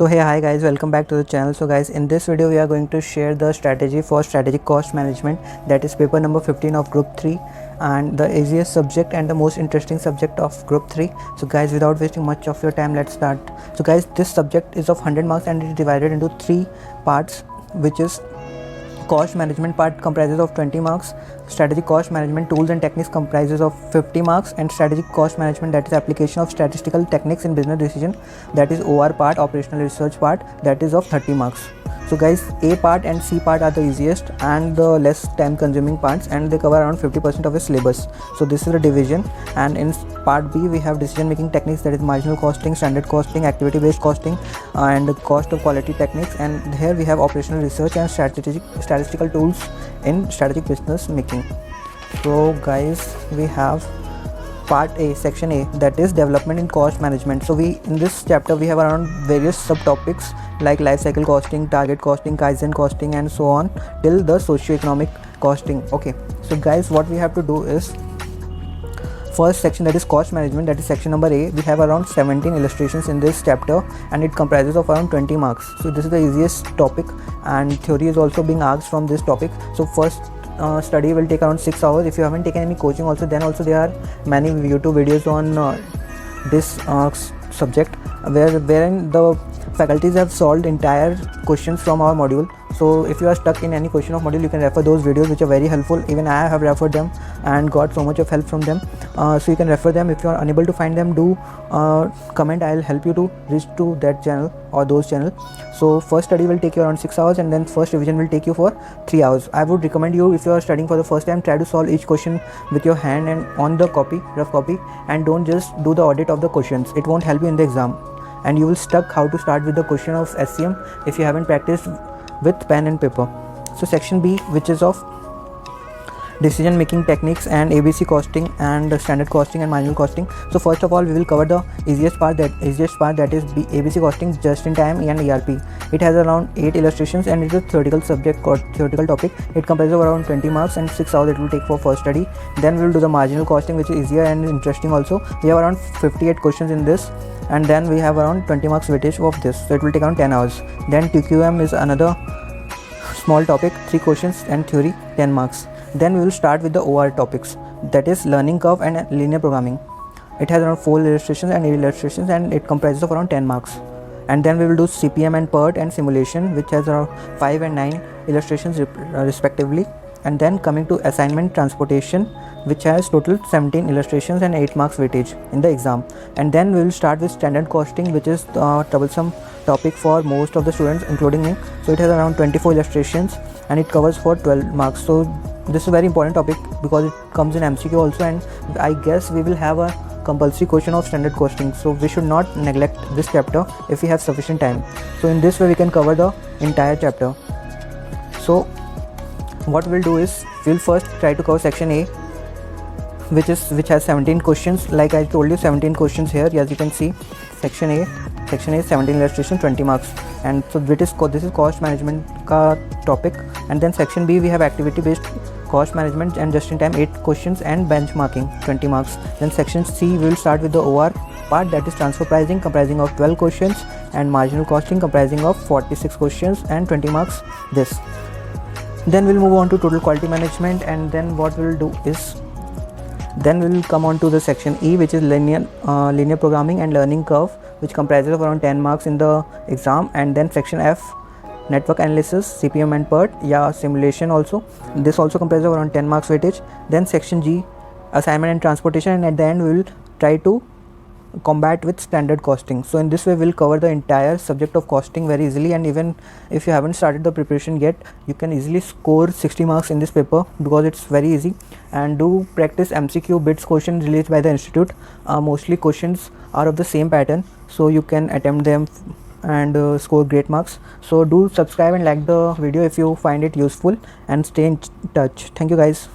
So hey, hi guys, welcome back to the channel. So guys, in this video we are going to share the strategy for strategic cost management, that is paper number 15 of group 3 and the easiest subject and the most interesting subject of group 3. So guys, without wasting much of your time, let's start. So guys, this subject is of 100 marks and it is divided into 3 parts, which is cost management part comprises of 20 marks, strategic cost management tools and techniques comprises of 50 marks, and strategic cost management, that is application of statistical techniques in business decision, that is OR part, operational research part, that is of 30 marks. So guys, A part and C part are the easiest and the less time consuming parts, and they cover around 50% of the syllabus. So this is the division, and in part B we have decision making techniques, that is marginal costing, standard costing, activity based costing, and cost of quality techniques, and here we have operational research and statistical tools in strategic business making. So guys, we have part A, section A, that is development in cost management. So in this chapter we have around various subtopics like life cycle costing, target costing, Kaizen costing, and so on till the socio-economic costing. Okay, so guys, what we have to do is, first section, that is cost management, that is section number A, we have around 17 illustrations in this chapter and it comprises of around 20 marks. So this is the easiest topic and theory is also being asked from this topic. So first study will take around 6 hours. If you haven't taken any coaching also, then also there are many YouTube videos on this subject wherein the faculties have solved entire questions from our module. So if you are stuck in any question of module, you can refer those videos, which are very helpful. Even I have referred them and got so much of help from them. So you can refer them. If you are unable to find them, do comment. I'll help you to reach to that channel or those channels. So first study will take you around 6 hours and then first revision will take you for 3 hours. I would recommend you, if you are studying for the first time, try to solve each question with your hand and on the rough copy, and don't just do the audit of the questions. It won't help you in the exam and you will stuck how to start with the question of SCM if you haven't practiced with pen and paper. So section B, which is of decision making techniques and ABC costing and standard costing and marginal costing. So first of all, we will cover the easiest part, that is ABC costing, just in time and ERP. It has around 8 illustrations and it is a theoretical subject or theoretical topic. It comprises of around 20 marks and 6 hours it will take for first study. Then we will do the marginal costing, which is easier and interesting also. We have around 58 questions in this, and then we have around 20 marks weightage of this, so it will take around 10 hours. Then TQM is another small topic, 3 questions and theory, 10 marks. Then we will start with the OR topics, that is learning curve and linear programming. It has around 4 illustrations and 8 illustrations and it comprises of around 10 marks. And then we will do CPM and PERT and simulation, which has around 5 and 9 illustrations respectively. And then coming to assignment transportation, which has total 17 illustrations and 8 marks weightage in the exam. And then we will start with standard costing, which is the troublesome topic for most of the students, including me. So it has around 24 illustrations and it covers for 12 marks. So this is a very important topic because it comes in MCQ also, and I guess we will have a compulsory question of standard costing. So we should not neglect this chapter if we have sufficient time. So in this way we can cover the entire chapter. So what we'll do is, we'll first try to cover section A, which has 17 questions. Like I told you, 17 questions here, as you can see. Section A, 17 illustration, 20 marks. And so this is cost management ka topic. And then section B, we have activity based cost management and just in time, 8 questions, and benchmarking, 20 marks. Then section C, we will start with the OR part, that is transfer pricing, comprising of 12 questions, and marginal costing comprising of 46 questions and 20 marks this. Then we'll move on to total quality management, and then what we'll do is, then we'll come on to the section E, which is linear programming and learning curve, which comprises of around 10 marks in the exam. And then section F, network analysis, CPM and PERT, simulation also. This also comprises of around 10 marks weightage. Then section G, assignment and transportation, and at the end we will try to combat with standard costing. So in this way we'll cover the entire subject of costing very easily, and even if you haven't started the preparation yet, you can easily score 60 marks in this paper because it's very easy. And do practice MCQ bits question released by the institute. Mostly questions are of the same pattern, so you can attempt them and score great marks. So do subscribe and like the video if you find it useful, and stay in touch. Thank you guys.